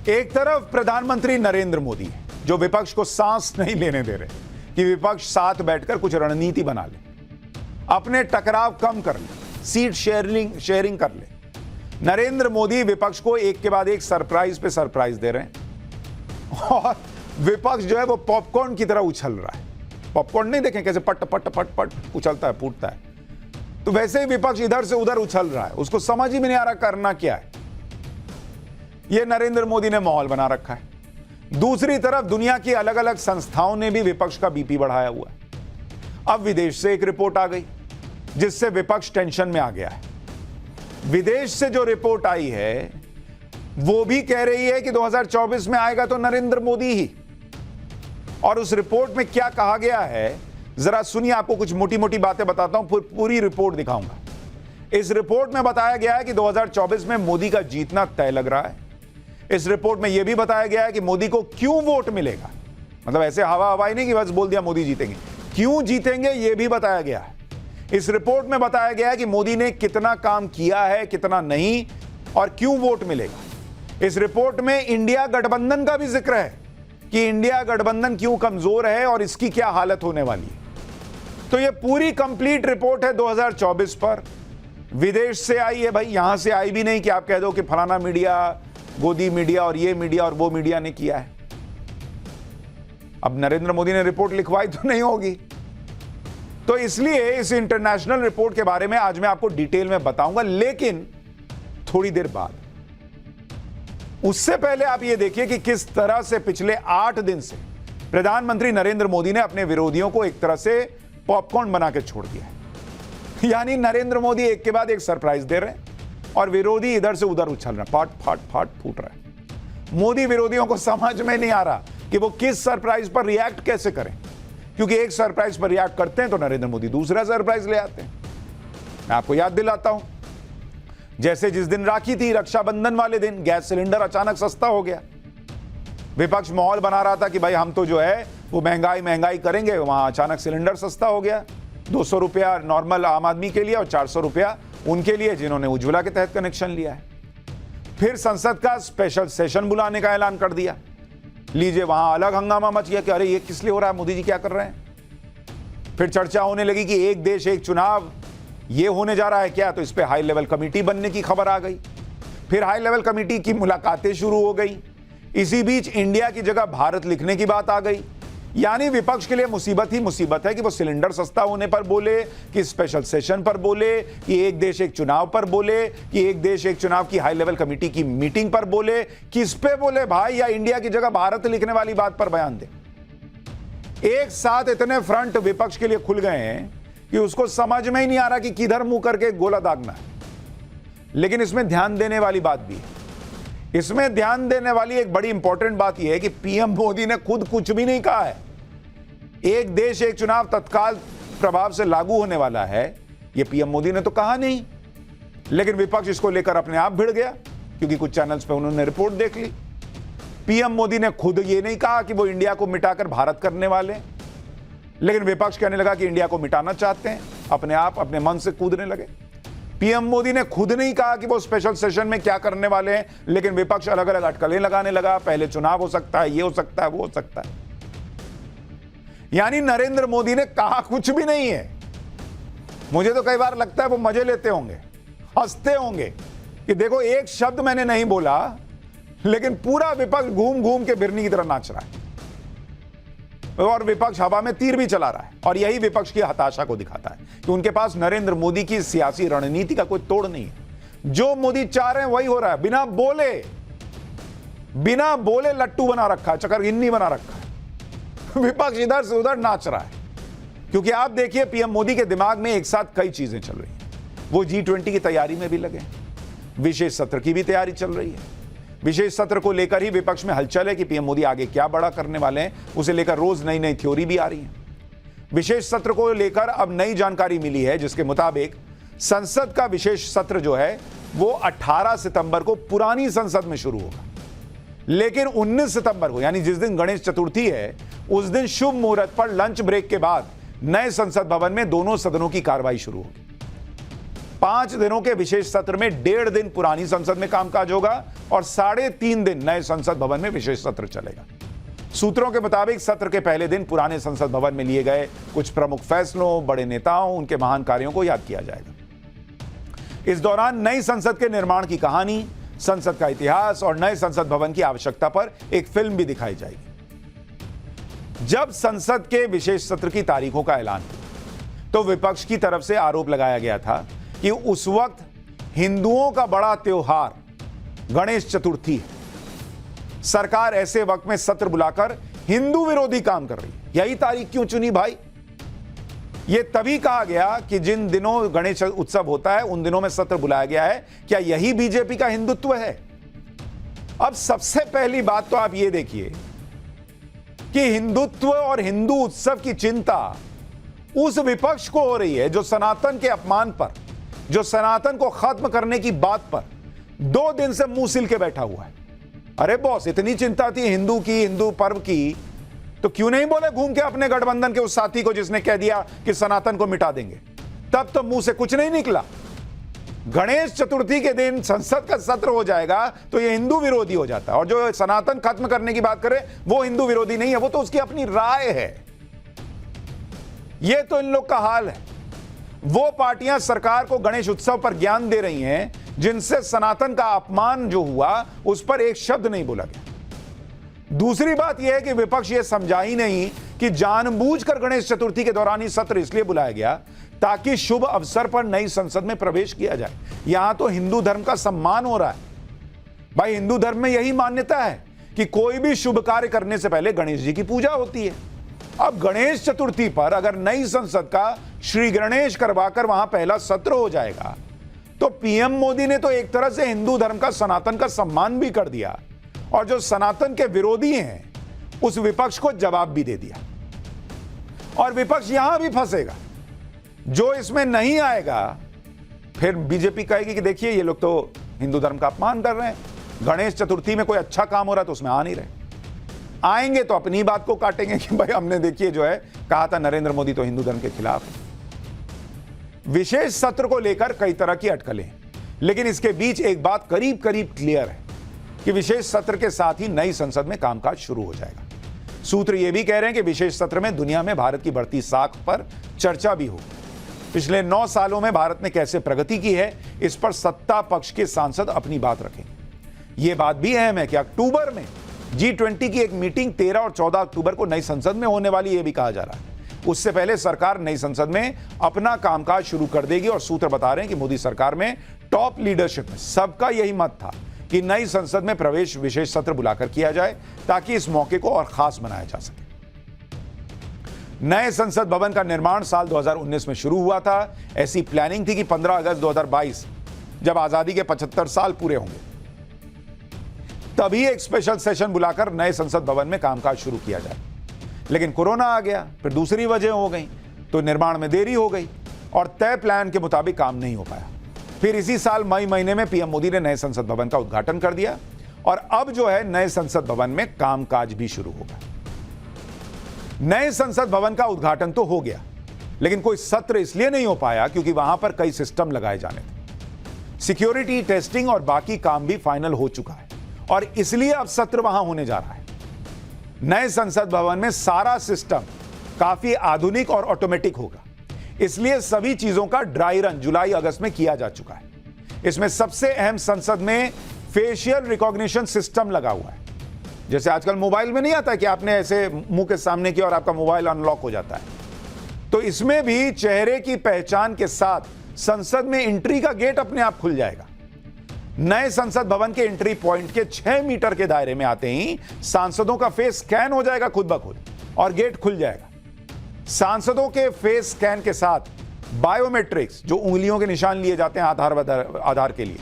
एक तरफ प्रधानमंत्री नरेंद्र मोदी जो विपक्ष को सांस नहीं लेने दे रहे कि विपक्ष साथ बैठकर कुछ रणनीति बना ले, अपने टकराव कम कर ले, सीट शेयरिंग कर ले। नरेंद्र मोदी विपक्ष को एक के बाद एक सरप्राइज पे सरप्राइज दे रहे हैं और विपक्ष जो है वो पॉपकॉर्न की तरह उछल रहा है। पॉपकॉर्न नहीं देखें कैसे पट पट पट पट उछलता है, फूटता है, तो वैसे ही विपक्ष इधर से उधर उछल रहा है। उसको समझ ही में नहीं आ रहा करना क्या है। यह नरेंद्र मोदी ने माहौल बना रखा है। दूसरी तरफ दुनिया की अलग अलग संस्थाओं ने भी विपक्ष का बीपी बढ़ाया हुआ है। अब विदेश से एक रिपोर्ट आ गई जिससे विपक्ष टेंशन में आ गया है। विदेश से जो रिपोर्ट आई है वो भी कह रही है कि 2024 में आएगा तो नरेंद्र मोदी ही। और उस रिपोर्ट में क्या कहा गया है जरा सुनिए, आपको कुछ मोटी मोटी बातें बताता हूं, पूरी रिपोर्ट दिखाऊंगा। इस रिपोर्ट में बताया गया है कि 2024 में मोदी का जीतना तय लग रहा है। इस रिपोर्ट में यह भी बताया गया है कि मोदी को क्यों वोट मिलेगा, मतलब ऐसे हवा हवाई नहीं कि बस बोल दिया मोदी जीतेंगे, क्यों जीतेंगे यह भी बताया गया है। इस रिपोर्ट में बताया गया है कि मोदी ने कितना काम किया है, कितना नहीं, और क्यों वोट मिलेगा। इस रिपोर्ट में इंडिया गठबंधन का भी जिक्र है कि इंडिया गठबंधन क्यों कमजोर है और इसकी क्या हालत होने वाली है। तो यह पूरी कंप्लीट रिपोर्ट है 2024 पर। विदेश से आई है भाई, यहां से आई भी नहीं कि आप कह दो कि फलाना मीडिया, गोदी मीडिया और ये मीडिया और वो मीडिया ने किया है। अब नरेंद्र मोदी ने रिपोर्ट लिखवाई तो नहीं होगी, तो इसलिए इस इंटरनेशनल रिपोर्ट के बारे में आज मैं आपको डिटेल में बताऊंगा, लेकिन थोड़ी देर बाद। उससे पहले आप यह देखिए कि किस तरह से पिछले 8 दिन से प्रधानमंत्री नरेंद्र मोदी ने अपने विरोधियों को एक तरह से पॉपकॉर्न बना के छोड़ दिया है। यानी नरेंद्र मोदी एक के बाद एक सरप्राइज दे रहे हैं और विरोधी इधर से उधर उछल रहे हैं, फाट फाट फाट फूट रहा है। मोदी विरोधियों को समझ में नहीं आ रहा कि वो किस सरप्राइज पर रिएक्ट कैसे करें, क्योंकि एक सरप्राइज पर रिएक्ट करते हैं तो नरेंद्र मोदी दूसरा सरप्राइज ले आते हैं। मैं आपको याद दिलाता हूं, जैसे जिस दिन राखी थी, रक्षाबंधन वाले दिन गैस सिलेंडर अचानक सस्ता हो गया। विपक्ष माहौल बना रहा था कि भाई हम तो जो है वो महंगाई करेंगे, वहां अचानक सिलेंडर सस्ता हो गया। 200 रुपया नॉर्मल आम आदमी के लिए और 400 रुपया उनके लिए जिन्होंने उज्ज्वला के तहत कनेक्शन लिया है। फिर संसद का स्पेशल सेशन बुलाने का ऐलान कर दिया। लीजिए, वहां अलग हंगामा मच गया कि अरे ये किस लिए हो रहा है, मोदी जी क्या कर रहे हैं। फिर चर्चा होने लगी कि एक देश एक चुनाव ये होने जा रहा है क्या, तो इस पे हाई लेवल कमेटी बनने की खबर आ गई। फिर हाई लेवल कमेटी की मुलाकातें शुरू हो गई। इसी बीच इंडिया की जगह भारत लिखने की बात आ गई। यानी विपक्ष के लिए मुसीबत ही मुसीबत है कि वो सिलेंडर सस्ता होने पर बोले, कि स्पेशल सेशन पर बोले, कि एक देश एक चुनाव पर बोले, कि एक देश एक चुनाव की हाई लेवल कमेटी की मीटिंग पर बोले। किस पे बोले भाई, या इंडिया की जगह भारत लिखने वाली बात पर बयान दे। एक साथ इतने फ्रंट विपक्ष के लिए खुल गए हैं कि उसको समझ में ही नहीं आ रहा कि किधर मुंह करके गोला दागना है। लेकिन इसमें ध्यान देने वाली बात भी है। इसमें ध्यान देने वाली एक बड़ी इंपॉर्टेंट बात यह है कि पीएम मोदी ने खुद कुछ भी नहीं कहा है। एक देश एक चुनाव तत्काल प्रभाव से लागू होने वाला है, यह पीएम मोदी ने तो कहा नहीं। लेकिन विपक्ष इसको लेकर अपने आप भिड़ गया, क्योंकि कुछ चैनल्स पे उन्होंने रिपोर्ट देख ली। पीएम मोदी ने खुद ये नहीं कहा कि वो इंडिया को मिटाकर भारत करने वाले, लेकिन विपक्ष कहने लगा कि इंडिया को मिटाना चाहते हैं। अपने आप अपने मन से कूदने लगे। पीएम मोदी ने खुद नहीं कहा कि वो स्पेशल सेशन में क्या करने वाले हैं, लेकिन विपक्ष अलग अलग अटकलें लगाने लगा। पहले चुनाव हो सकता है, ये हो सकता है, वो हो सकता है। यानी नरेंद्र मोदी ने कहा कुछ भी नहीं है। मुझे तो कई बार लगता है वो मजे लेते होंगे, हंसते होंगे कि देखो एक शब्द मैंने नहीं बोला, लेकिन पूरा विपक्ष घूम घूम के बिरनी की तरह नाच रहा है और विपक्ष हवा में तीर भी चला रहा है। और यही विपक्ष की हताशा को दिखाता है कि उनके पास नरेंद्र मोदी की सियासी रणनीति का कोई तोड़ नहीं है। जो मोदी चाह रहे हैं वही हो रहा है। बिना बोले लट्टू बना रखा है, चकरगिन्नी बना रखा है। विपक्ष इधर से उधर नाच रहा है, क्योंकि आप देखिए पीएम मोदी के दिमाग में एक साथ कई चीजें चल रही हैं। वो G20 की तैयारी में भी लगे, विशेष सत्र की भी तैयारी चल रही है। विशेष सत्र को लेकर ही विपक्ष में हलचल है कि पीएम मोदी आगे क्या बड़ा करने वाले हैं, उसे लेकर रोज नई नई थ्योरी भी आ रही है। विशेष सत्र को लेकर अब नई जानकारी मिली है, जिसके मुताबिक संसद का विशेष सत्र जो है वो 18 सितंबर को पुरानी संसद में शुरू होगा, लेकिन 19 सितंबर को, यानी जिस दिन गणेश चतुर्थी है, उस दिन शुभ मुहूर्त पर लंच ब्रेक के बाद नए संसद भवन में दोनों सदनों की कार्रवाई शुरू होगी। 5 दिनों के विशेष सत्र में 1.5 दिन पुरानी संसद में कामकाज होगा और 3.5 दिन नए संसद भवन में विशेष सत्र चलेगा। सूत्रों के मुताबिक सत्र के पहले दिन पुराने संसद भवन में लिए गए कुछ प्रमुख फैसलों, बड़े नेताओं, उनके महान कार्यों को याद किया जाएगा। इस दौरान नई संसद के निर्माण की कहानी, संसद का इतिहास और नए संसद भवन की आवश्यकता पर एक फिल्म भी दिखाई जाएगी। जब संसद के विशेष सत्र की तारीखों का ऐलान हुआ तो विपक्ष की तरफ से आरोप लगाया गया था कि उस वक्त हिंदुओं का बड़ा त्योहार गणेश चतुर्थी है। सरकार ऐसे वक्त में सत्र बुलाकर हिंदू विरोधी काम कर रही है। यही तारीख क्यों चुनी भाई? यह तभी कहा गया कि जिन दिनों गणेश उत्सव होता है उन दिनों में सत्र बुलाया गया है। क्या यही बीजेपी का हिंदुत्व है? अब सबसे पहली बात तो आप यह देखिए कि हिंदुत्व और हिंदू उत्सव की चिंता उस विपक्ष को हो रही है जो सनातन के अपमान पर, जो सनातन को खत्म करने की बात पर 2 दिन से मुंह सिल के बैठा हुआ है। अरे बॉस, इतनी चिंता थी हिंदू की, हिंदू पर्व की, तो क्यों नहीं बोले घूम के अपने गठबंधन के उस साथी को जिसने कह दिया कि सनातन को मिटा देंगे? तब तो मुंह से कुछ नहीं निकला। गणेश चतुर्थी के दिन संसद का सत्र हो जाएगा तो ये हिंदू विरोधी हो जाता है, और जो सनातन खत्म करने की बात करे वो हिंदू विरोधी नहीं है, वो तो उसकी अपनी राय है। ये तो इन लोग का हाल है। वो पार्टियां सरकार को गणेश उत्सव पर ज्ञान दे रही हैं जिनसे सनातन का अपमान जो हुआ उस पर एक शब्द नहीं बोला गया। दूसरी बात यह है कि विपक्ष यह समझा ही नहीं कि जानबूझकर गणेश चतुर्थी के दौरान ही सत्र इसलिए बुलाया गया ताकि शुभ अवसर पर नई संसद में प्रवेश किया जाए। यहां तो हिंदू धर्म का सम्मान हो रहा है भाई। हिंदू धर्म में यही मान्यता है कि कोई भी शुभ कार्य करने से पहले गणेश जी की पूजा होती है। अब गणेश चतुर्थी पर अगर नई संसद का श्री गणेश करवाकर वहां पहला सत्र हो जाएगा तो पीएम मोदी ने तो एक तरह से हिंदू धर्म का, सनातन का सम्मान भी कर दिया, और जो सनातन के विरोधी हैं उस विपक्ष को जवाब भी दे दिया। और विपक्ष यहां भी फंसेगा। जो इसमें नहीं आएगा फिर बीजेपी कहेगी कि देखिए ये लोग तो हिंदू धर्म का अपमान कर रहे हैं, गणेश चतुर्थी में कोई अच्छा काम हो रहा है तो उसमें आ नहीं रहे। आएंगे तो अपनी बात को काटेंगे कि भाई हमने देखिए जो है कहा था नरेंद्र मोदी तो हिंदू धर्म के खिलाफ है। विशेष सत्र को लेकर कई तरह की अटकलें हैं, लेकिन इसके बीच एक बात करीब करीब क्लियर है कि विशेष सत्र के साथ ही नई संसद में कामकाज शुरू हो जाएगा। सूत्र यह भी कह रहे हैं कि विशेष सत्र में दुनिया में भारत की बढ़ती साख पर चर्चा भी होगी। पिछले 9 सालों में भारत ने कैसे प्रगति की है इस पर सत्ता पक्ष के सांसद अपनी बात रखेंगे। यह बात भी अहम है कि अक्टूबर में G20 की एक मीटिंग 13 और 14 अक्टूबर को नई संसद में होने वाली, यह भी कहा जा रहा है। उससे पहले सरकार नई संसद में अपना कामकाज शुरू कर देगी, और सूत्र बता रहे हैं कि मोदी सरकार में टॉप लीडरशिप में सबका यही मत था कि नई संसद में प्रवेश विशेष सत्र बुलाकर किया जाए ताकि इस मौके को और खास बनाया जा सके। नए संसद भवन का निर्माण साल 2019 में शुरू हुआ था। ऐसी प्लानिंग थी कि 15 अगस्त 2022 जब आजादी के 75 साल पूरे होंगे तभी एक स्पेशल सेशन बुलाकर नए संसद भवन में कामकाज शुरू किया जाए। लेकिन कोरोना आ गया, फिर दूसरी वजह हो गई, तो निर्माण में देरी हो गई और तय प्लान के मुताबिक काम नहीं हो पाया। फिर इसी साल मई महीने में पीएम मोदी ने नए संसद भवन का उद्घाटन कर दिया, और अब जो है नए संसद भवन में कामकाज भी शुरू होगा। नए संसद भवन का उद्घाटन तो हो गया, लेकिन कोई सत्र इसलिए नहीं हो पाया क्योंकि वहां पर कई सिस्टम लगाए जाने थे। सिक्योरिटी, टेस्टिंग और बाकी काम भी फाइनल हो चुका है, और इसलिए अब सत्र वहां होने जा रहा है। नए संसद भवन में सारा सिस्टम काफी आधुनिक और ऑटोमेटिक होगा, इसलिए सभी चीजों का ड्राई रन जुलाई अगस्त में किया जा चुका है। इसमें सबसे अहम संसद में फेशियल रिकॉग्निशन सिस्टम लगा हुआ है। जैसे आजकल मोबाइल में नहीं आता कि आपने ऐसे मुंह के सामने किया और आपका मोबाइल अनलॉक हो जाता है, तो इसमें भी चेहरे की पहचान के साथ संसद में एंट्री का गेट अपने आप खुल जाएगा। नए संसद भवन के एंट्री पॉइंट के 6 मीटर के दायरे में आते ही सांसदों का फेस स्कैन हो जाएगा खुद ब खुद, और गेट खुल जाएगा। सांसदों के फेस स्कैन के साथ बायोमेट्रिक्स, जो उंगलियों के निशान लिए जाते हैं आधार के लिए,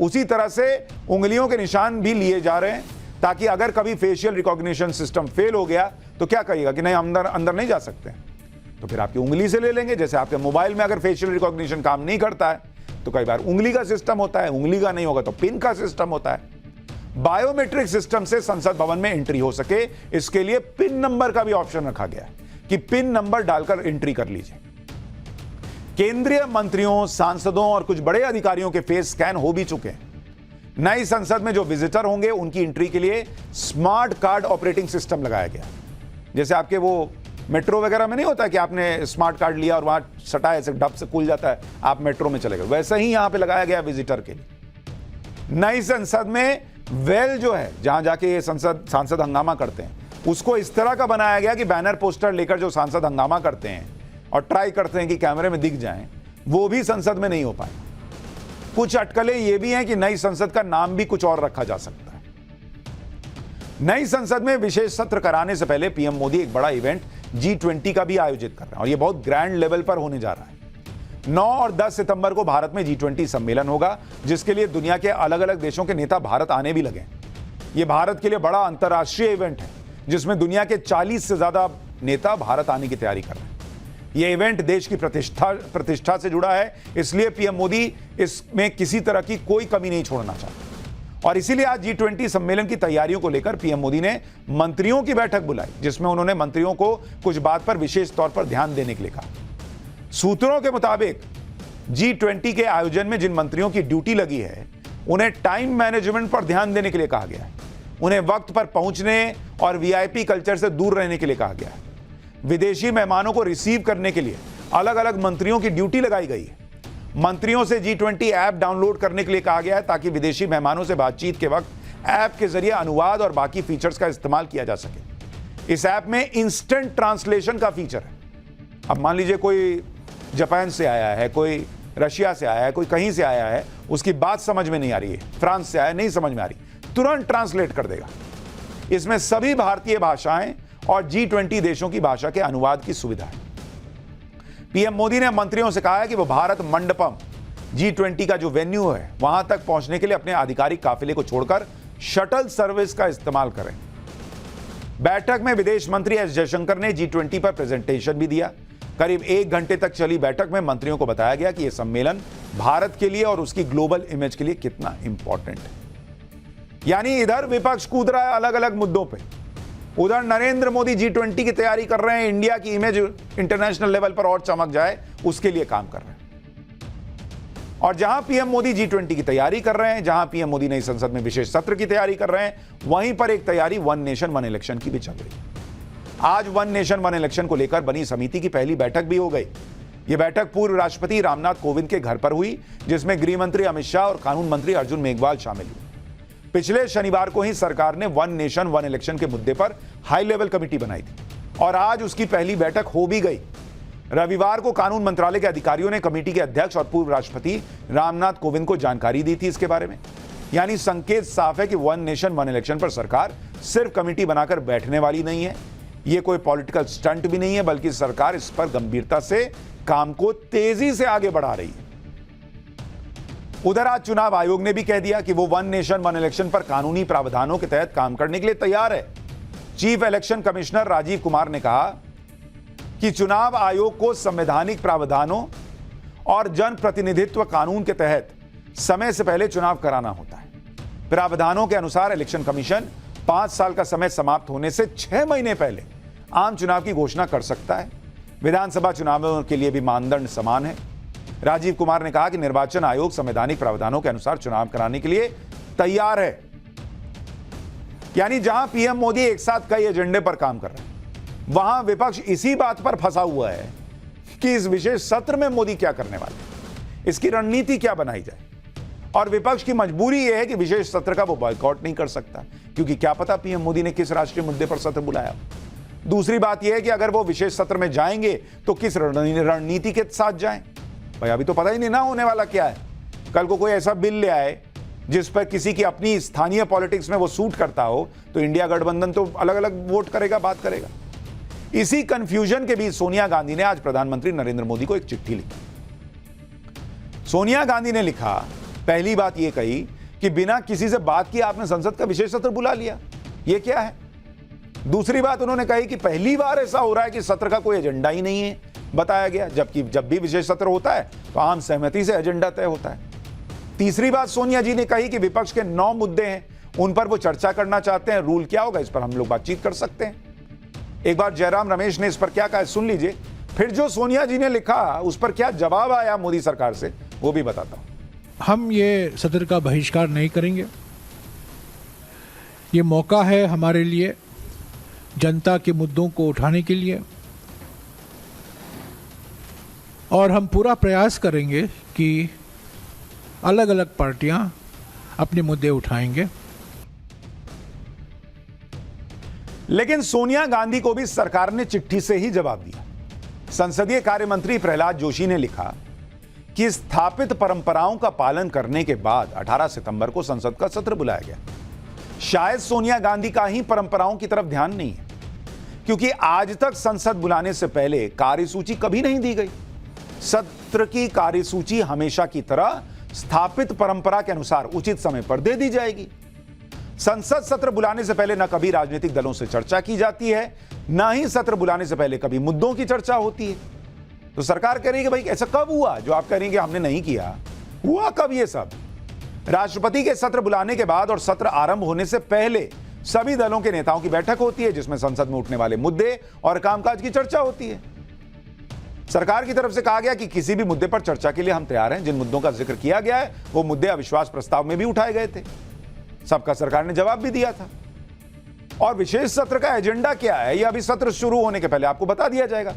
उसी तरह से उंगलियों के निशान भी लिए जा रहे हैं, ताकि अगर कभी फेशियल रिकॉग्निशन सिस्टम फेल हो गया तो क्या कहिएगा कि नहीं अंदर नहीं जा सकते, तो फिर आपकी उंगली से ले लेंगे। जैसे आपके मोबाइल में अगर फेशियल रिकॉग्निशन काम नहीं करता है तो कई बार उंगली का सिस्टम होता है, उंगली का नहीं होगा तो पिन का सिस्टम होता है। बायोमेट्रिक सिस्टम से संसद भवन में एंट्री हो सके, इसके लिए पिन नंबर का भी ऑप्शन रखा गया है कि पिन नंबर डालकर एंट्री कर लीजिए। केंद्रीय मंत्रियों, सांसदों और कुछ बड़े अधिकारियों के फेस स्कैन हो भी चुके हैं। नई संसद में जो विजिटर होंगे उनकी एंट्री के लिए स्मार्ट कार्ड ऑपरेटिंग सिस्टम लगाया गया। जैसे आपके वो मेट्रो वगैरह में नहीं होता कि आपने स्मार्ट कार्ड लिया और वहां सटाए से डब से खुल जाता है, आप मेट्रो में चले गए, वैसे ही यहां पे लगाया गया विजिटर के लिए। नई संसद में वेल जो है, जहां जाके ये सांसद हंगामा करते हैं, उसको इस तरह का बनाया गया कि बैनर पोस्टर लेकर जो सांसद हंगामा करते हैं और ट्राई करते हैं कि कैमरे में दिख जाएं, वो भी संसद में नहीं हो पाए। कुछ अटकलें ये भी हैं कि नई संसद का नाम भी कुछ और रखा जा सकता है। नई संसद में विशेष सत्र कराने से पहले पीएम मोदी एक बड़ा इवेंट G20 का भी आयोजित कर रहे हैं और ये बहुत ग्रैंड लेवल पर होने जा रहा है। 9 और 10 सितंबर को भारत में G20 सम्मेलन होगा, जिसके लिए दुनिया के अलग अलग देशों के नेता भारत आने भी लगे। ये भारत के लिए बड़ा अंतर्राष्ट्रीय इवेंट है, जिसमें दुनिया के 40 से ज्यादा नेता भारत आने की तैयारी कर रहे हैं। यह इवेंट देश की प्रतिष्ठा से जुड़ा है, इसलिए पीएम मोदी इसमें किसी तरह की कोई कमी नहीं छोड़ना चाहते और इसीलिए आज G20 सम्मेलन की तैयारियों को लेकर पीएम मोदी ने मंत्रियों की बैठक बुलाई, जिसमें उन्होंने मंत्रियों को कुछ बात पर विशेष तौर पर ध्यान देने के लिए कहा। सूत्रों के मुताबिक G20 के आयोजन में जिन मंत्रियों की ड्यूटी लगी है, उन्हें टाइम मैनेजमेंट पर ध्यान देने के लिए कहा गया है। उन्हें वक्त पर पहुंचने और वीआईपी कल्चर से दूर रहने के लिए कहा गया है। विदेशी मेहमानों को रिसीव करने के लिए अलग अलग मंत्रियों की ड्यूटी लगाई गई है। मंत्रियों से G20 ऐप डाउनलोड करने के लिए कहा गया है, ताकि विदेशी मेहमानों से बातचीत के वक्त ऐप के जरिए अनुवाद और बाकी फीचर्स का इस्तेमाल किया जा सके। इस ऐप में इंस्टेंट ट्रांसलेशन का फीचर है। अब मान लीजिए कोई जापान से आया है, कोई रशिया से आया है, कोई कहीं से आया है, उसकी बात समझ में नहीं आ रही है, फ्रांस से आया नहीं समझ में आ रही, तुरंत ट्रांसलेट कर देगा। इसमें सभी भारतीय भाषाएं और G20 देशों की भाषा के अनुवाद की सुविधा है। पीएम मोदी ने मंत्रियों से कहा है कि वो भारत मंडपम G20 का जो वेन्यू है, वहां तक पहुंचने के लिए अपने आधिकारिक काफिले को छोड़कर शटल सर्विस का इस्तेमाल करें। बैठक में विदेश मंत्री एस जयशंकर ने G20 पर प्रेजेंटेशन भी दिया। करीब 1 घंटे तक चली बैठक में मंत्रियों को बताया गया कि यह सम्मेलन भारत के लिए और उसकी ग्लोबल इमेज के लिए कितना इंपॉर्टेंट है। यानी इधर विपक्ष कूद रहा है अलग अलग मुद्दों पे, उधर नरेंद्र मोदी G20 की तैयारी कर रहे हैं, इंडिया की इमेज इंटरनेशनल लेवल पर और चमक जाए उसके लिए काम कर रहे हैं। और जहां पीएम मोदी G20 की तैयारी कर रहे हैं, जहां पीएम मोदी नई संसद में विशेष सत्र की तैयारी कर रहे हैं, वहीं पर एक तैयारी वन नेशन वन इलेक्शन की भी चल रही है। आज वन नेशन वन इलेक्शन को लेकर बनी समिति की पहली बैठक भी हो गई। यह बैठक पूर्व राष्ट्रपति रामनाथ कोविंद के घर पर हुई, जिसमें गृह मंत्री अमित शाह और कानून मंत्री अर्जुन मेघवाल शामिल हुए। पिछले शनिवार को ही सरकार ने वन नेशन वन इलेक्शन के मुद्दे पर हाई लेवल कमेटी बनाई थी और आज उसकी पहली बैठक हो भी गई। रविवार को कानून मंत्रालय के अधिकारियों ने कमेटी के अध्यक्ष और पूर्व राष्ट्रपति रामनाथ कोविंद को जानकारी दी थी इसके बारे में। यानी संकेत साफ है कि वन नेशन वन इलेक्शन पर सरकार सिर्फ कमेटी बनाकर बैठने वाली नहीं है, यह कोई पॉलिटिकल स्टंट भी नहीं है, बल्कि सरकार इस पर गंभीरता से काम को तेजी से आगे बढ़ा रही है। उधर आज चुनाव आयोग ने भी कह दिया कि वो वन नेशन वन इलेक्शन पर कानूनी प्रावधानों के तहत काम करने के लिए तैयार है। Chief election commissioner Rajiv Kumar ने कहा कि चुनाव आयोग को संवैधानिक प्रावधानों और जन प्रतिनिधित्व कानून के तहत समय से पहले चुनाव कराना होता है। प्रावधानों के अनुसार इलेक्शन कमीशन 5 साल का समय समाप्त होने से 6 महीने पहले आम चुनाव की घोषणा कर सकता है। विधानसभा चुनावों के लिए भी मानदंड समान है। राजीव कुमार ने कहा कि निर्वाचन आयोग संवैधानिक प्रावधानों के अनुसार चुनाव कराने के लिए तैयार है। यानी जहां पीएम मोदी एक साथ कई एजेंडे पर काम कर रहे हैं, वहां विपक्ष इसी बात पर फंसा हुआ है कि इस विशेष सत्र में मोदी क्या करने वाले हैं, इसकी रणनीति क्या बनाई जाए। और विपक्ष की मजबूरी यह है कि विशेष सत्र का वो बॉयकॉट नहीं कर सकता, क्योंकि क्या पता पीएम मोदी ने किस राष्ट्रीय मुद्दे पर सत्र बुलाया। दूसरी बात यह है कि अगर वो विशेष सत्र में जाएंगे तो किस रणनीति के साथ जाएं। भाई अभी तो पता ही नहीं ना होने वाला क्या है। कल को कोई ऐसा बिल ले आए जिस पर किसी की अपनी स्थानीय पॉलिटिक्स में वो सूट करता हो, तो इंडिया गठबंधन तो अलग अलग वोट करेगा, बात करेगा। इसी कंफ्यूजन के बीच सोनिया गांधी ने आज प्रधानमंत्री नरेंद्र मोदी को एक चिट्ठी लिखी। सोनिया गांधी ने लिखा, पहली बात यह कही कि बिना किसी से बात किए आपने संसद का विशेष सत्र बुला लिया, यह क्या है। दूसरी बात उन्होंने कही कि पहली बार ऐसा हो रहा है कि सत्र का कोई एजेंडा ही नहीं है बताया गया, जबकि जब भी विशेष सत्र होता है तो आम सहमति से एजेंडा तय होता है। तीसरी बात सोनिया जी ने कही कि विपक्ष के 9 मुद्दे हैं, उन पर वो चर्चा करना चाहते हैं, रूल क्या होगा इस पर हम लोग बातचीत कर सकते हैं। एक बार जयराम रमेश ने इस पर क्या कहा सुन लीजिए। फिर जो सोनिया जी ने लिखा उस पर क्या जवाब आया मोदी सरकार से, वो भी बताता हूं। हम ये सत्र का बहिष्कार नहीं करेंगे। ये मौका है हमारे लिए जनता के मुद्दों को उठाने के लिए, और हम पूरा प्रयास करेंगे कि अलग अलग पार्टियां अपने मुद्दे उठाएंगे। लेकिन सोनिया गांधी को भी सरकार ने चिट्ठी से ही जवाब दिया। संसदीय कार्य मंत्री प्रहलाद जोशी ने लिखा कि स्थापित परंपराओं का पालन करने के बाद 18 सितंबर को संसद का सत्र बुलाया गया। शायद सोनिया गांधी का ही परंपराओं की तरफ ध्यान नहीं है, क्योंकि आज तक संसद बुलाने से पहले कार्यसूची कभी नहीं दी गई। सत्र की कार्यसूची हमेशा की तरह स्थापित परंपरा के अनुसार उचित समय पर दे दी जाएगी। संसद सत्र बुलाने से पहले न कभी राजनीतिक दलों से चर्चा की जाती है, न ही सत्र बुलाने से पहले कभी मुद्दों की चर्चा होती है। तो सरकार कह रही है कि भाई ऐसा कब हुआ जो आप कह रही हैं कि हमने नहीं किया? हुआ कब ये सब? राष्ट्रपति के सत्र बुलाने के बाद और सत्र आरंभ होने से पहले सभी दलों के नेताओं की बैठक होती है, जिसमें संसद में उठने वाले मुद्दे और कामकाज की चर्चा होती है। सरकार की तरफ से कहा गया कि किसी भी मुद्दे पर चर्चा के लिए हम तैयार हैं। जिन मुद्दों का जिक्र किया गया है वो मुद्दे अविश्वास प्रस्ताव में भी उठाए गए थे। सबका सरकार ने जवाब भी दिया था। और विशेष सत्र का एजेंडा क्या है, यह अभी सत्र शुरू होने के पहले आपको बता दिया जाएगा।